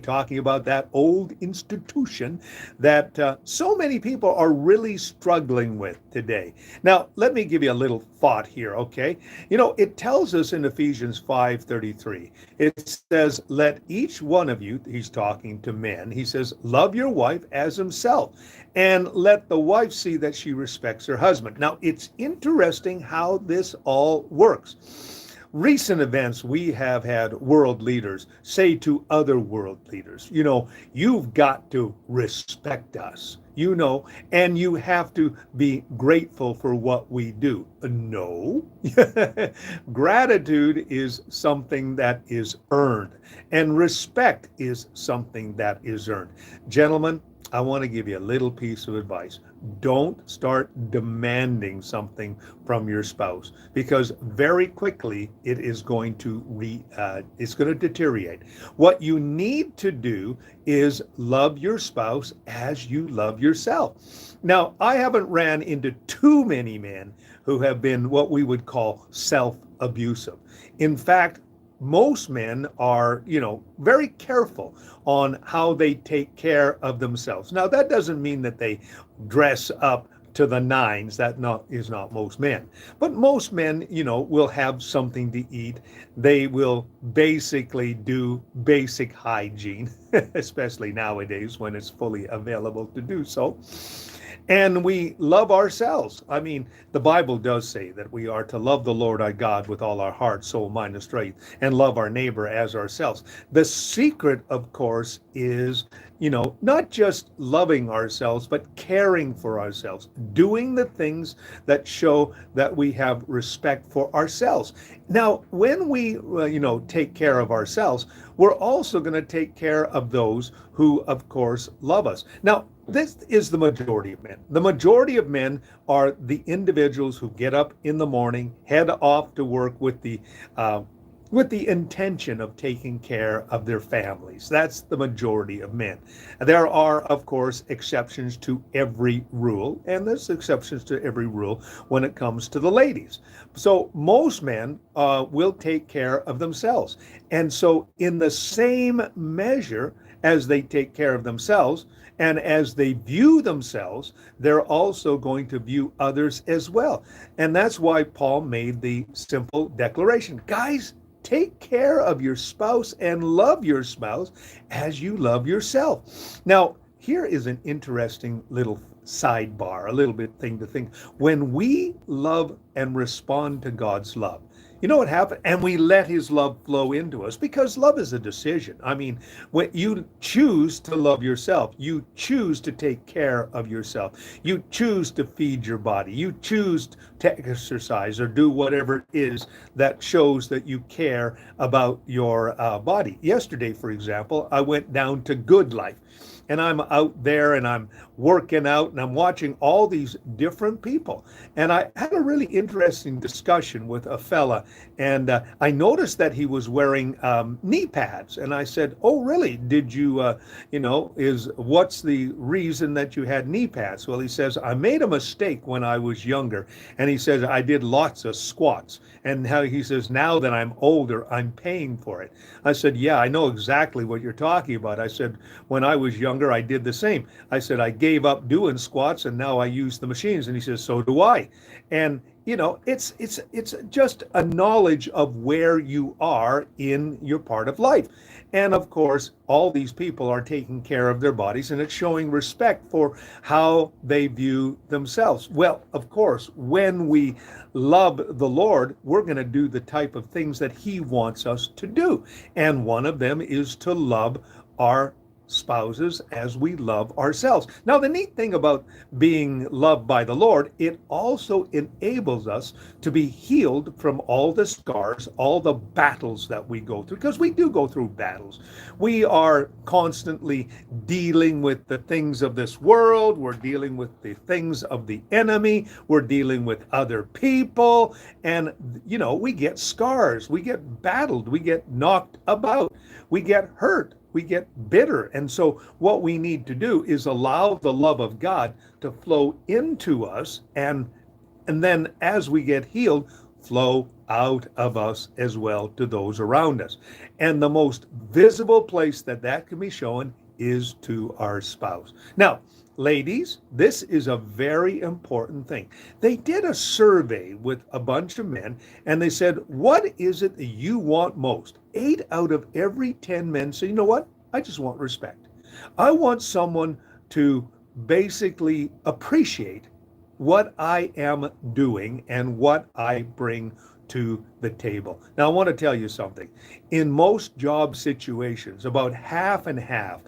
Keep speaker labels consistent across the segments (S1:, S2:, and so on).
S1: talking about that old institution that so many people are really struggling with today. Now, let me give you a little thought here, okay? It tells us in Ephesians 5:33. It says, "Let each one of you," he's talking to men, he says, "love your wife as himself, and let the wife see that she respects her husband." Now, it's interesting how this all works. Recent events, we have had world leaders say to other world leaders, you've got to respect us, and you have to be grateful for what we do. No. Gratitude is something that is earned, and respect is something that is earned. Gentlemen, I want to give you a little piece of advice. Don't start demanding something from your spouse, because very quickly it is going to it's going to deteriorate. What you need to do is love your spouse as you love yourself. Now, I haven't ran into too many men who have been what we would call self-abusive. In fact, most men are, very careful on how they take care of themselves. Now, that doesn't mean that they dress up to the nines. Is not most men. But most men, will have something to eat. They will basically do basic hygiene, especially nowadays when it's fully available to do so. And we love ourselves. I mean, the Bible does say that we are to love the Lord our God with all our heart, soul, mind, and strength, and love our neighbor as ourselves. The secret, of course, is, not just loving ourselves, but caring for ourselves, doing the things that show that we have respect for ourselves. Now, when we, take care of ourselves, we're also going to take care of those who, of course, love us. Now, this is the majority of men. The majority of men are the individuals who get up in the morning, head off to work with the intention of taking care of their families. That's the majority of men. There are, of course, exceptions to every rule, and there's exceptions to every rule when it comes to the ladies. So most men will take care of themselves. And so in the same measure as they take care of themselves, and as they view themselves, they're also going to view others as well. And that's why Paul made the simple declaration. Guys, take care of your spouse and love your spouse as you love yourself. Now, here is an interesting little sidebar, a little bit thing to think. When we love and respond to God's love, you know what happened? And we let his love flow into us, because love is a decision. I mean, when you choose to love yourself, you choose to take care of yourself, you choose to feed your body, you choose to exercise or do whatever it is that shows that you care about your body. Yesterday, for example, I went down to Good Life. And I'm out there and I'm working out and I'm watching all these different people. And I had a really interesting discussion with a fella. And I noticed that he was wearing knee pads. And I said, "Oh, really? Did you, what's the reason that you had knee pads?" Well, he says, "I made a mistake when I was younger." And he says, "I did lots of squats." And how he says, "Now that I'm older, I'm paying for it." I said, "Yeah, I know exactly what you're talking about." I said, "When I was younger, I did the same." I said, "I gave up doing squats and now I use the machines." And he says, "So do I." And it's just a knowledge of where you are in your part of life. And of course, all these people are taking care of their bodies, and it's showing respect for how they view themselves. Well, of course, when we love the Lord, we're going to do the type of things that he wants us to do. And one of them is to love our spouses as we love ourselves. Now, the neat thing about being loved by the Lord, it also enables us to be healed from all the scars, all the battles that we go through, because we do go through battles. We are constantly dealing with the things of this world. We're dealing with the things of the enemy. We're dealing with other people. And, we get scars. We get battled. We get knocked about. We get hurt. We get bitter. And so what we need to do is allow the love of God to flow into us, and then as we get healed, flow out of us as well to those around us. And the most visible place that that can be shown is to our spouse. Now, ladies, this is a very important thing. They did a survey with a bunch of men and they said, what is it that you want most? 8 out of every 10 men say, you know what? I just want respect. I want someone to basically appreciate what I am doing and what I bring to the table. Now, I want to tell you something. In most job situations, about half and half,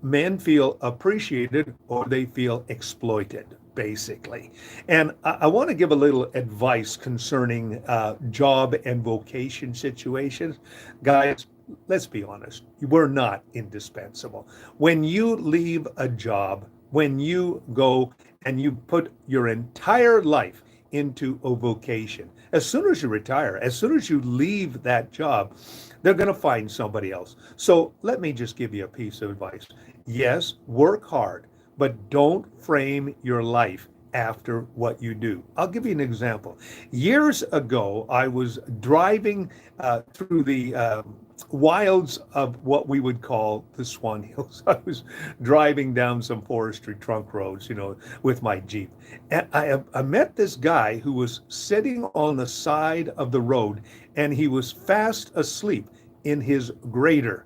S1: men feel appreciated or they feel exploited, basically. And I want to give a little advice concerning job and vocation situations. Guys, let's be honest, we're not indispensable. When you leave a job, when you go and you put your entire life into a vocation, as soon as you retire, as soon as you leave that job, they're going to find somebody else. So let me just give you a piece of advice. Yes, work hard, but don't frame your life after what you do. I'll give you an example. Years ago, I was driving through the wilds of what we would call the Swan Hills. I was driving down some forestry trunk roads, with my Jeep. And I met this guy who was sitting on the side of the road and he was fast asleep in his grader.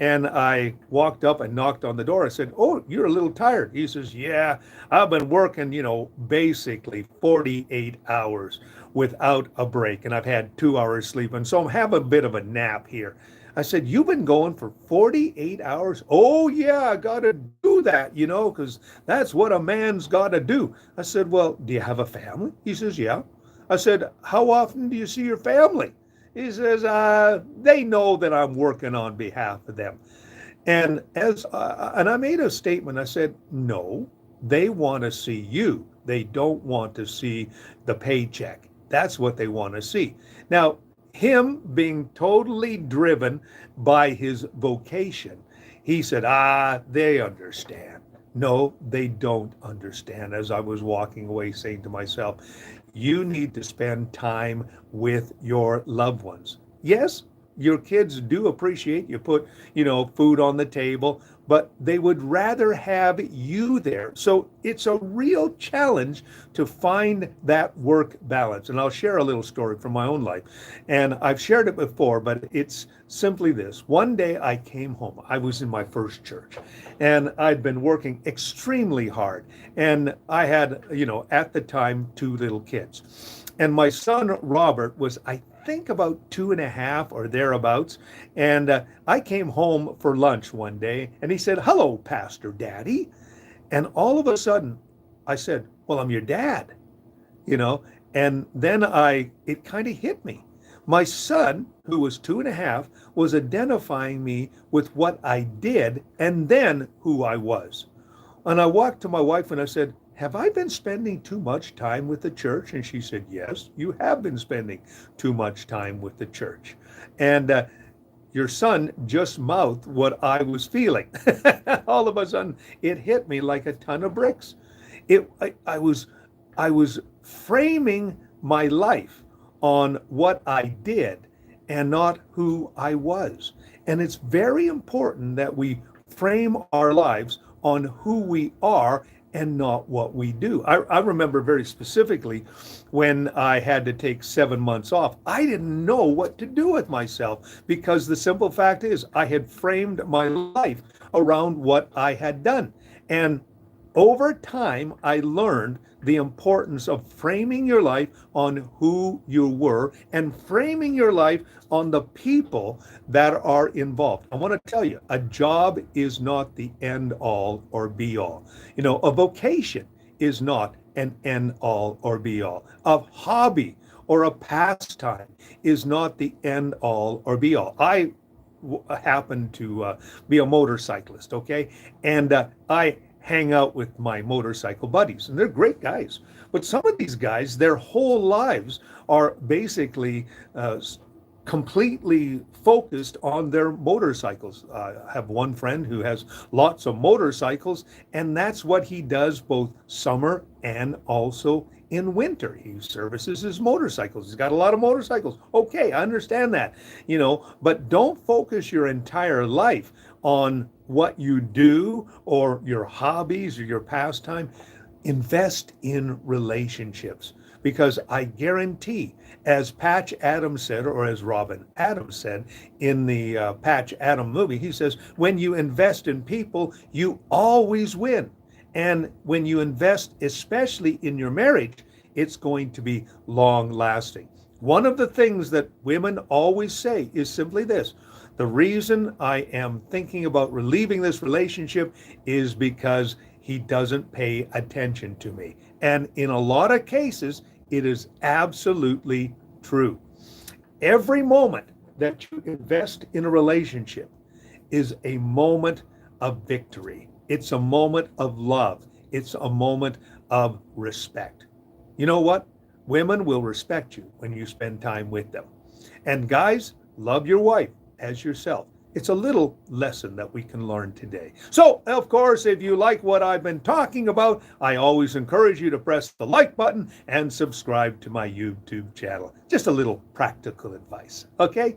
S1: And I walked up and knocked on the door. I said, "Oh, you're a little tired." He says, "Yeah, I've been working, basically 48 hours without a break. And I've had 2 hours sleep. And so I'm having a bit of a nap here." I said, "You've been going for 48 hours?" "Oh, yeah, I got to do that, because that's what a man's got to do." I said, "Well, do you have a family?" He says, "Yeah." I said, "How often do you see your family?" He says, "They know that I'm working on behalf of them." And I made a statement. I said, "No, they want to see you. They don't want to see the paycheck. That's what they want to see." Now, him being totally driven by his vocation, he said, "They understand." No, they don't understand. As I was walking away saying to myself, you need to spend time with your loved ones. Yes, your kids do appreciate you put, food on the table, but they would rather have you there. So it's a real challenge to find that work balance. And I'll share a little story from my own life. And I've shared it before, but it's simply this. One day I came home. I was in my first church and I'd been working extremely hard. And I had, at the time, 2 little kids. And my son, Robert, was, I think, about 2.5 or thereabouts. And I came home for lunch one day and he said, "Hello, Pastor Daddy." And all of a sudden I said, "Well, I'm your dad," and then it kind of hit me. My son, who was 2.5, was identifying me with what I did and then who I was. And I walked to my wife and I said, "Have I been spending too much time with the church?" And she said, "Yes, you have been spending too much time with the church. And your son just mouthed what I was feeling." All of a sudden, it hit me like a ton of bricks. I was framing my life on what I did and not who I was. And it's very important that we frame our lives on who we are and not what we do. I remember very specifically when I had to take 7 months off. I didn't know what to do with myself because the simple fact is I had framed my life around what I had done. And over time, I learned the importance of framing your life on who you were and framing your life on the people that are involved. I want to tell you, a job is not the end all or be all. A vocation is not an end all or be all. A hobby or a pastime is not the end all or be all. I happen to be a motorcyclist, okay? And I hang out with my motorcycle buddies, and they're great guys. But some of these guys, their whole lives are basically completely focused on their motorcycles. I have one friend who has lots of motorcycles, and that's what he does both summer and also in winter. He services his motorcycles. He's got a lot of motorcycles. Okay, I understand that, but don't focus your entire life on what you do or your hobbies or your pastime. Invest in relationships, because I guarantee, as Patch Adams said, or as Robin Adams said in the Patch Adams movie, he says, when you invest in people, you always win. And when you invest, especially in your marriage, it's going to be long lasting. One of the things that women always say is simply this: the reason I am thinking about relieving this relationship is because he doesn't pay attention to me. And in a lot of cases, it is absolutely true. Every moment that you invest in a relationship is a moment of victory. It's a moment of love. It's a moment of respect. You know what? Women will respect you when you spend time with them. And guys, love your wife as yourself. It's a little lesson that we can learn today. So, of course, if you like what I've been talking about, I always encourage you to press the like button and subscribe to my YouTube channel. Just a little practical advice. Okay?